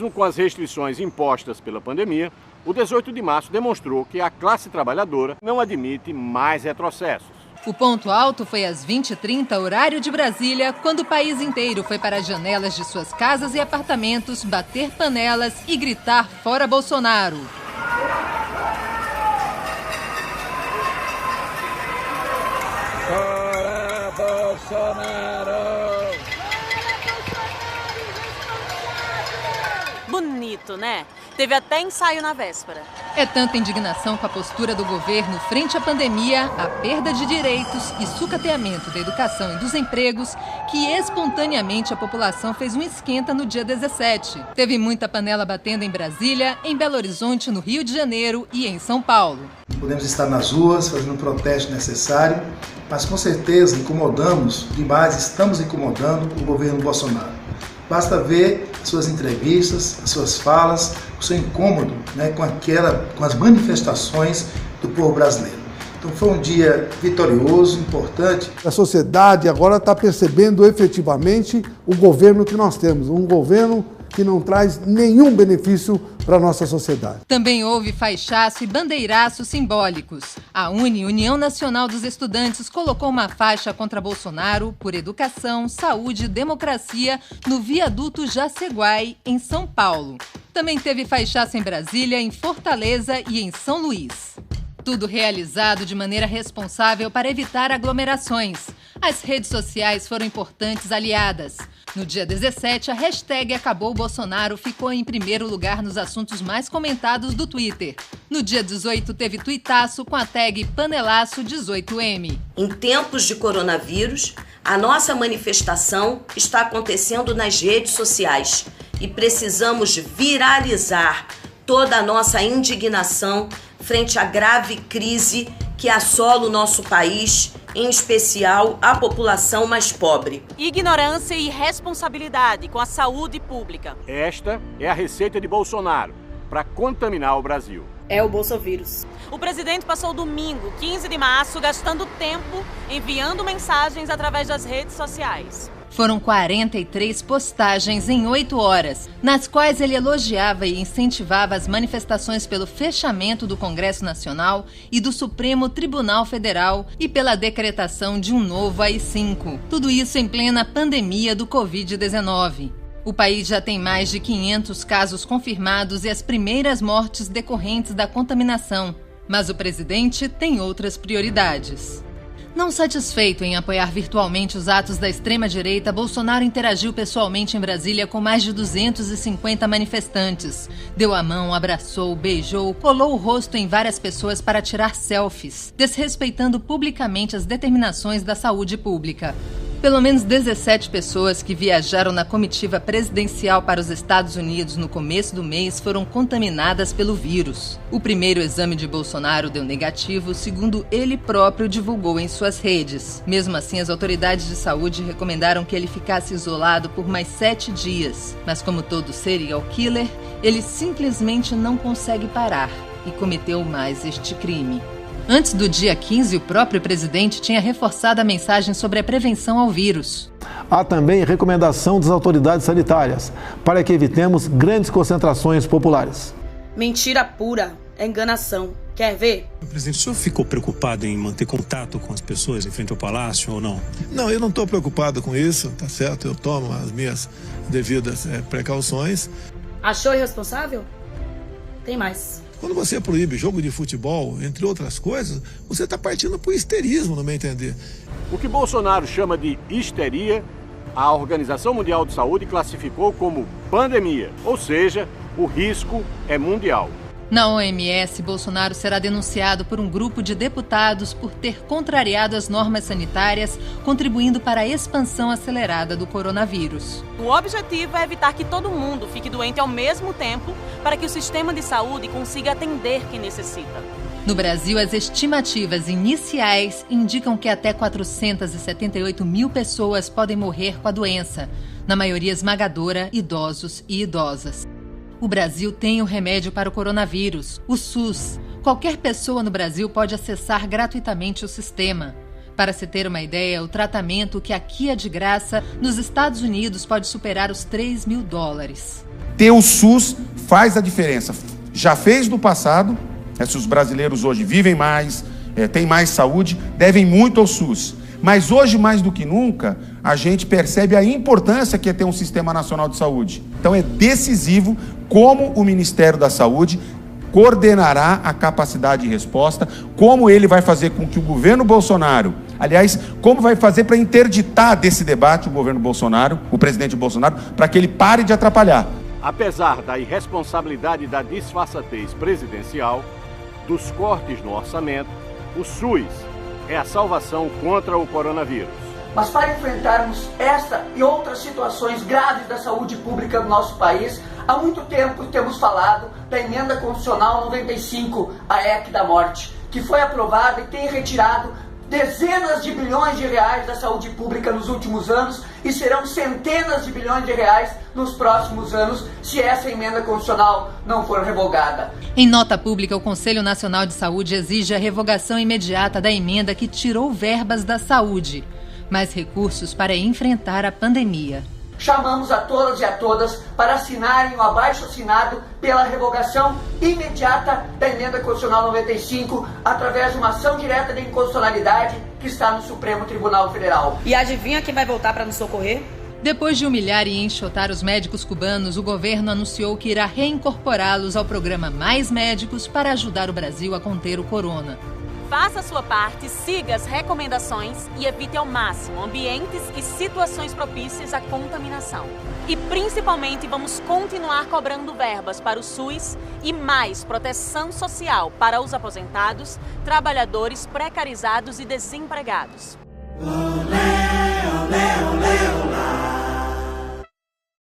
Mesmo com as restrições impostas pela pandemia, o 18 de março demonstrou que a classe trabalhadora não admite mais retrocessos. O ponto alto foi às 20h30, horário de Brasília, quando o país inteiro foi para as janelas de suas casas e apartamentos bater panelas e gritar fora Bolsonaro. Fora Bolsonaro! Bonito, né? Teve até ensaio na véspera. É tanta indignação com a postura do governo frente à pandemia, a perda de direitos e sucateamento da educação e dos empregos, que espontaneamente a população fez um esquenta no dia 17. Teve muita panela batendo em Brasília, em Belo Horizonte, no Rio de Janeiro e em São Paulo. Podemos estar nas ruas fazendo o protesto necessário, mas com certeza incomodamos demais, estamos incomodando o governo Bolsonaro. Basta ver as suas entrevistas, as suas falas, o seu incômodo, com as manifestações do povo brasileiro. Então foi um dia vitorioso, importante. A sociedade agora está percebendo efetivamente o governo que nós temos, um governo que não traz nenhum benefício para a nossa sociedade. Também houve faixaço e bandeiraços simbólicos. A União Nacional dos Estudantes colocou uma faixa contra Bolsonaro por educação, saúde e democracia no viaduto Jaceguai, em São Paulo. Também teve faixaço em Brasília, em Fortaleza e em São Luís. Tudo realizado de maneira responsável para evitar aglomerações. As redes sociais foram importantes aliadas. No dia 17, a hashtag Acabou Bolsonaro ficou em primeiro lugar nos assuntos mais comentados do Twitter. No dia 18, teve tuitaço com a tag Panelaço18M. Em tempos de coronavírus, a nossa manifestação está acontecendo nas redes sociais e precisamos viralizar toda a nossa indignação frente à grave crise que assola o nosso país, em especial a população mais pobre. Ignorância e irresponsabilidade com a saúde pública. Esta é a receita de Bolsonaro para contaminar o Brasil. É o bolsovírus. O presidente passou o domingo, 15 de março, gastando tempo enviando mensagens através das redes sociais. Foram 43 postagens em 8 horas, nas quais ele elogiava e incentivava as manifestações pelo fechamento do Congresso Nacional e do Supremo Tribunal Federal e pela decretação de um novo AI-5. Tudo isso em plena pandemia do Covid-19. O país já tem mais de 500 casos confirmados e as primeiras mortes decorrentes da contaminação. Mas o presidente tem outras prioridades. Não satisfeito em apoiar virtualmente os atos da extrema-direita, Bolsonaro interagiu pessoalmente em Brasília com mais de 250 manifestantes. Deu a mão, abraçou, beijou, colou o rosto em várias pessoas para tirar selfies, desrespeitando publicamente as determinações da saúde pública. Pelo menos 17 pessoas que viajaram na comitiva presidencial para os Estados Unidos no começo do mês foram contaminadas pelo vírus. O primeiro exame de Bolsonaro deu negativo, segundo ele próprio divulgou em suas redes. Mesmo assim, as autoridades de saúde recomendaram que ele ficasse isolado por mais 7 dias. Mas como todo serial killer, ele simplesmente não consegue parar e cometeu mais este crime. Antes do dia 15, o próprio presidente tinha reforçado a mensagem sobre a prevenção ao vírus. Há também recomendação das autoridades sanitárias para que evitemos grandes concentrações populares. Mentira pura, é enganação. Quer ver? Presidente, o senhor ficou preocupado em manter contato com as pessoas em frente ao palácio ou não? Não, eu não estou preocupado com isso, tá certo? Eu tomo as minhas devidas precauções. Achou irresponsável? Tem mais. Quando você proíbe jogo de futebol, entre outras coisas, você está partindo para o histerismo, no meu entender. O que Bolsonaro chama de histeria, a Organização Mundial de Saúde classificou como pandemia, ou seja, o risco é mundial. Na OMS, Bolsonaro será denunciado por um grupo de deputados por ter contrariado as normas sanitárias, contribuindo para a expansão acelerada do coronavírus. O objetivo é evitar que todo mundo fique doente ao mesmo tempo, para que o sistema de saúde consiga atender quem necessita. No Brasil, as estimativas iniciais indicam que até 478 mil pessoas podem morrer com a doença, na maioria esmagadora, idosos e idosas. O Brasil tem o remédio para o coronavírus, o SUS. Qualquer pessoa no Brasil pode acessar gratuitamente o sistema. Para se ter uma ideia, o tratamento que aqui é de graça, nos Estados Unidos pode superar os $3.000. ter o SUS faz a diferença. Já fez no passado, se os brasileiros hoje vivem mais, têm mais saúde, devem muito ao SUS. Mas hoje, mais do que nunca, a gente percebe a importância que é ter um Sistema Nacional de Saúde. Então é decisivo como o Ministério da Saúde coordenará a capacidade de resposta, como ele vai fazer com que o governo Bolsonaro, aliás, como vai fazer para interditar desse debate o governo Bolsonaro, o presidente Bolsonaro, para que ele pare de atrapalhar. Apesar da irresponsabilidade e da disfarçatez presidencial, dos cortes no orçamento, o SUS é a salvação contra o coronavírus. Mas para enfrentarmos esta e outras situações graves da saúde pública do nosso país, há muito tempo temos falado da Emenda Constitucional 95, a EC da morte, que foi aprovada e tem retirado dezenas de bilhões de reais da saúde pública nos últimos anos e serão centenas de bilhões de reais nos próximos anos se essa emenda constitucional não for revogada. Em nota pública, o Conselho Nacional de Saúde exige a revogação imediata da emenda que tirou verbas da saúde, mais recursos para enfrentar a pandemia. Chamamos a todas e a todas para assinarem o abaixo-assinado pela revogação imediata da Emenda Constitucional 95 através de uma ação direta de inconstitucionalidade que está no Supremo Tribunal Federal. E adivinha quem vai voltar para nos socorrer? Depois de humilhar e enxotar os médicos cubanos, o governo anunciou que irá reincorporá-los ao programa Mais Médicos para ajudar o Brasil a conter o corona. Faça a sua parte, siga as recomendações e evite ao máximo ambientes e situações propícias à contaminação. E principalmente vamos continuar cobrando verbas para o SUS e mais proteção social para os aposentados, trabalhadores precarizados e desempregados. Olé, olé.